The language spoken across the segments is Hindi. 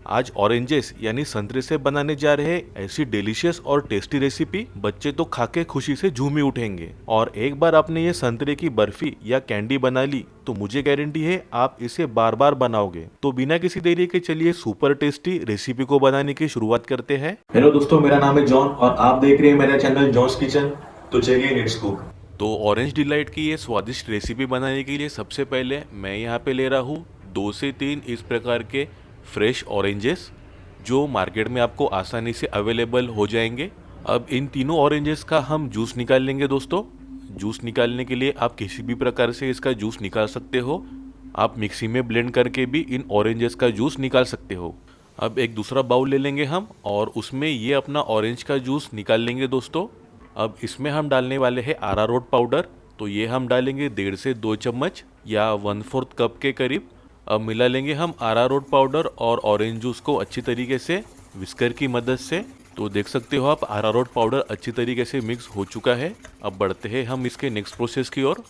आज ऑरेंजेस यानी संतरे से बनाने जा रहे हैं ऐसी डिलीशियस और टेस्टी रेसिपी, बच्चे तो खा के खुशी से झूम ही उठेंगे। और एक बार आपने ये संतरे की बर्फी या कैंडी बना ली तो मुझे गारंटी है आप इसे बार बार बनाओगे। तो बिना किसी देरी के चलिए सुपर टेस्टी रेसिपी को बनाने की शुरुआत करते हैं। हेलो दोस्तों, मेरा नाम है जॉन और आप देख रहे हैं मेरा चैनल जॉन्स किचन। तो चलिए लेट्स कुक। तो ऑरेंज डिलाइट की ये स्वादिष्ट रेसिपी बनाने के लिए सबसे पहले मैं यहाँ पे ले रहा हूँ 2 से 3 इस प्रकार के फ्रेश ऑरेंजेस, जो मार्केट में आपको आसानी से अवेलेबल हो जाएंगे। अब इन तीनों ऑरेंजेस का हम जूस निकाल लेंगे दोस्तों। जूस निकालने के लिए आप किसी भी प्रकार से इसका जूस निकाल सकते हो। आप मिक्सी में ब्लेंड करके भी इन ऑरेंजेस का जूस निकाल सकते हो। अब एक दूसरा बाउल ले लेंगे हम और उसमें ये अपना ऑरेंज का जूस निकाल लेंगे दोस्तों। अब इसमें हम डालने वाले हैं अरारोट पाउडर। तो ये हम डालेंगे 1.5 से 2 चम्मच या 1/4 कप के करीब। अब मिला लेंगे हम अरारोट पाउडर और ऑरेंज जूस को अच्छी तरीके से विस्कर की मदद से। तो देख सकते हो आप अरारोट पाउडर अच्छी तरीके से मिक्स हो चुका है। अब बढ़ते हैं हम इसके नेक्स्ट प्रोसेस की ओर।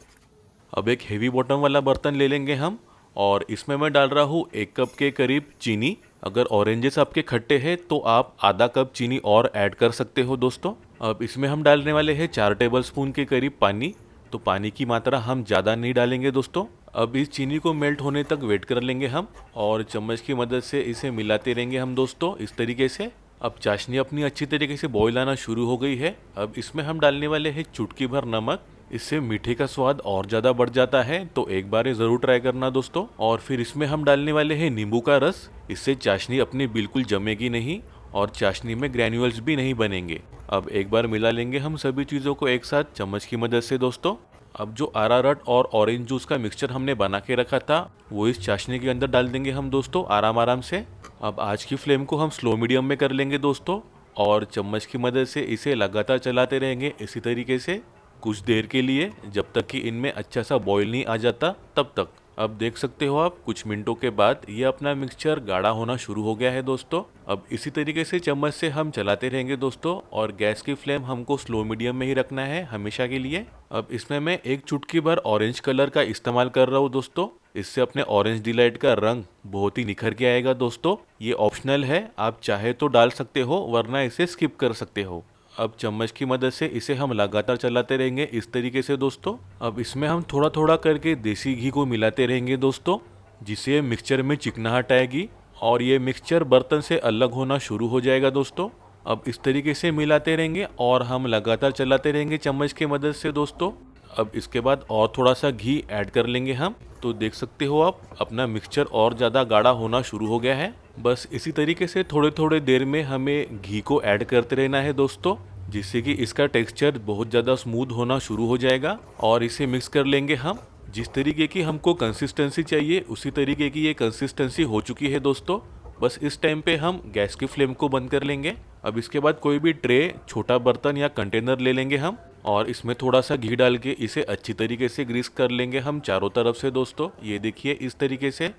अब एक हेवी बॉटम वाला बर्तन ले लेंगे हम और इसमें मैं डाल रहा हूँ 1 कप के करीब चीनी। अगर ऑरेंजेस आपके खट्टे हैं तो आप आधा कप चीनी और ऐड कर सकते हो दोस्तों। अब इसमें हम डालने वाले हैं 4 टेबलस्पून के करीब पानी। तो पानी की मात्रा हम ज़्यादा नहीं डालेंगे दोस्तों। अब इस चीनी को मेल्ट होने तक वेट कर लेंगे हम और चम्मच की मदद से इसे मिलाते रहेंगे हम दोस्तों इस तरीके से। अब चाशनी अपनी अच्छी तरीके से बॉईल आना शुरू हो गई है। अब इसमें हम डालने वाले हैं चुटकी भर नमक। इससे मीठे का स्वाद और ज़्यादा बढ़ जाता है, तो एक बार ये ज़रूर ट्राई करना दोस्तों। और फिर इसमें हम डालने वाले हैं नींबू का रस। इससे चाशनी अपनी बिल्कुल जमेगी नहीं और चाशनी में ग्रैन्युअल्स भी नहीं बनेंगे। अब एक बार मिला लेंगे हम सभी चीज़ों को एक साथ चम्मच की मदद से दोस्तों। अब जो अरारट और ऑरेंज जूस का मिक्सचर हमने बना के रखा था वो इस चाशनी के अंदर डाल देंगे हम दोस्तों आराम आराम से। अब आज की फ्लेम को हम स्लो मीडियम में कर लेंगे दोस्तों और चम्मच की मदद से इसे लगातार चलाते रहेंगे इसी तरीके से कुछ देर के लिए, जब तक कि इनमें अच्छा सा बॉईल नहीं आ जाता तब तक। अब देख सकते हो आप कुछ मिनटों के बाद ये अपना मिक्सचर गाढ़ा होना शुरू हो गया है दोस्तों। अब इसी तरीके से चम्मच से हम चलाते रहेंगे दोस्तों और गैस की फ्लेम हमको स्लो मीडियम में ही रखना है हमेशा के लिए। अब इसमें मैं एक चुटकी भर ऑरेंज कलर का इस्तेमाल कर रहा हूँ दोस्तों। इससे अपने ऑरेंज डिलाइट का रंग बहुत ही निखर के आएगा दोस्तों। ये ऑप्शनल है, आप चाहे तो डाल सकते हो वरना इसे स्किप कर सकते हो। अब चम्मच की मदद से इसे हम लगातार चलाते रहेंगे इस तरीके से दोस्तों। अब इसमें हम थोड़ा थोड़ा करके देसी घी को मिलाते रहेंगे दोस्तों, जिससे मिक्सचर में चिकनाहट आएगी और ये मिक्सचर बर्तन से अलग होना शुरू हो जाएगा दोस्तों। अब इस तरीके से मिलाते रहेंगे और हम लगातार चलाते रहेंगे चम्मच की मदद से दोस्तों। अब इसके बाद और थोड़ा सा घी ऐड कर लेंगे हम। तो देख सकते हो आप अपना मिक्सचर और ज़्यादा गाढ़ा होना शुरू हो गया है। बस इसी तरीके से थोड़े थोड़े देर में हमें घी को ऐड करते रहना है दोस्तों, जिससे कि इसका टेक्सचर बहुत ज़्यादा स्मूथ होना शुरू हो जाएगा। और इसे मिक्स कर लेंगे हम। जिस तरीके की हमको कंसिस्टेंसी चाहिए उसी तरीके की ये कंसिस्टेंसी हो चुकी है दोस्तों। बस इस टाइम पे हम गैस की फ्लेम को बंद कर लेंगे। अब इसके बाद कोई भी ट्रे, छोटा बर्तन या कंटेनर ले लेंगे हम और इसमें थोड़ा सा घी डाल के इसे अच्छी तरीके से ग्रीस कर लेंगे हम चारों तरफ से दोस्तों। ये देखिए इस तरीके से।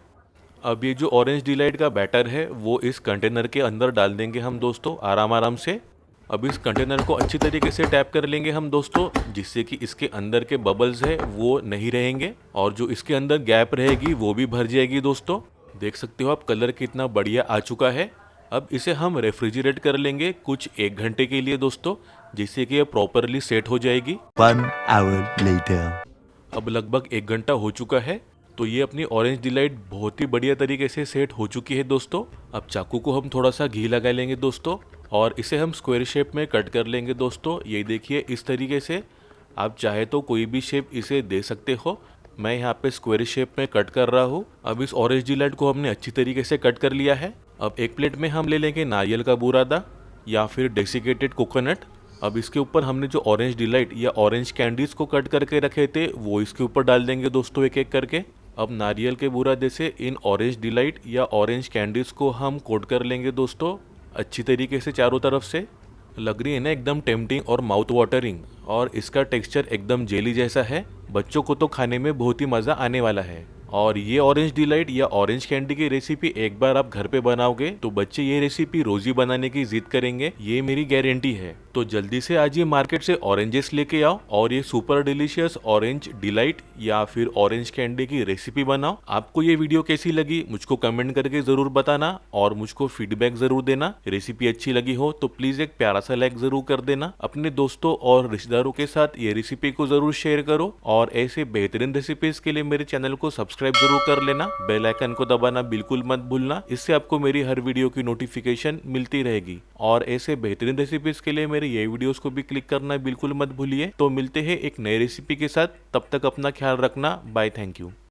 अब ये जो ऑरेंज डिलाइट का बैटर है वो इस कंटेनर के अंदर डाल देंगे हम दोस्तों आराम आराम से। अब इस कंटेनर को अच्छी तरीके से टैप कर लेंगे हम दोस्तों, जिससे कि इसके अंदर के बबल्स है वो नहीं रहेंगे और जो इसके अंदर गैप रहेगी वो भी भर जाएगी दोस्तों। देख सकते हो आप कलर कितना बढ़िया आ चुका है। अब इसे हम रेफ्रिजरेट कर लेंगे कुछ 1 घंटे के लिए दोस्तों, जिससे कि ये प्रॉपरली सेट हो जाएगी। 1 hour later. अब लगभग 1 घंटा हो चुका है। तो ये अपनी ऑरेंज डिलाइट बहुत ही बढ़िया तरीके से सेट हो चुकी है दोस्तों। अब चाकू को हम थोड़ा सा घी लगा लेंगे दोस्तों और इसे हम स्क्वायर शेप में कट कर लेंगे दोस्तों। ये देखिए इस तरीके से। आप चाहे तो कोई भी शेप इसे दे सकते हो। मैं यहाँ पे स्क्वायर शेप में कट कर रहा हूँ। अब इस ऑरेंज डिलाइट को हमने अच्छी तरीके से कट कर लिया है। अब एक प्लेट में हम ले लेंगे नारियल का बुरादा या फिर डेसिकेटेड कोकोनट। अब इसके ऊपर हमने जो ऑरेंज डिलाइट या ऑरेंज कैंडीज को कट करके रखे थे वो इसके ऊपर डाल देंगे दोस्तों एक एक करके। अब नारियल के बुरादे से इन ऑरेंज डिलाइट या ऑरेंज कैंडीज को हम कोट कर लेंगे दोस्तों अच्छी तरीके से चारों तरफ से। लग रही है ना एकदम टेम्पटिंग और माउथ वाटरिंग, और इसका टेक्सचर एकदम जेली जैसा है। बच्चों को तो खाने में बहुत ही मज़ा आने वाला है। और ये ऑरेंज डिलाइट या ऑरेंज कैंडी की रेसिपी एक बार आप घर पे बनाओगे तो बच्चे ये रेसिपी रोज ही बनाने की जिद करेंगे, ये मेरी गारंटी है। तो जल्दी से आज ये मार्केट से ऑरेंजेस लेके आओ और ये सुपर डिलीशियस ऑरेंज डिलाइट या फिर ऑरेंज कैंडी की रेसिपी बनाओ। आपको ये वीडियो कैसी लगी मुझको कमेंट करके जरूर बताना और मुझको फीडबैक जरूर देना। रेसिपी अच्छी लगी हो तो प्लीज एक प्यारा सा लाइक जरूर कर देना। अपने दोस्तों और रिश्तेदारों के साथ ये रेसिपी को जरूर शेयर करो और ऐसे बेहतरीन रेसिपीज के लिए मेरे चैनल को सब्सक्राइब जरूर कर लेना। बेल आइकन को दबाना बिल्कुल मत भूलना, इससे आपको मेरी हर वीडियो की नोटिफिकेशन मिलती रहेगी। और ऐसे बेहतरीन रेसिपीज के लिए मेरे ये वीडियोस को भी क्लिक करना बिल्कुल मत भूलिए। तो मिलते हैं एक नई रेसिपी के साथ, तब तक अपना ख्याल रखना। Bye, thank you.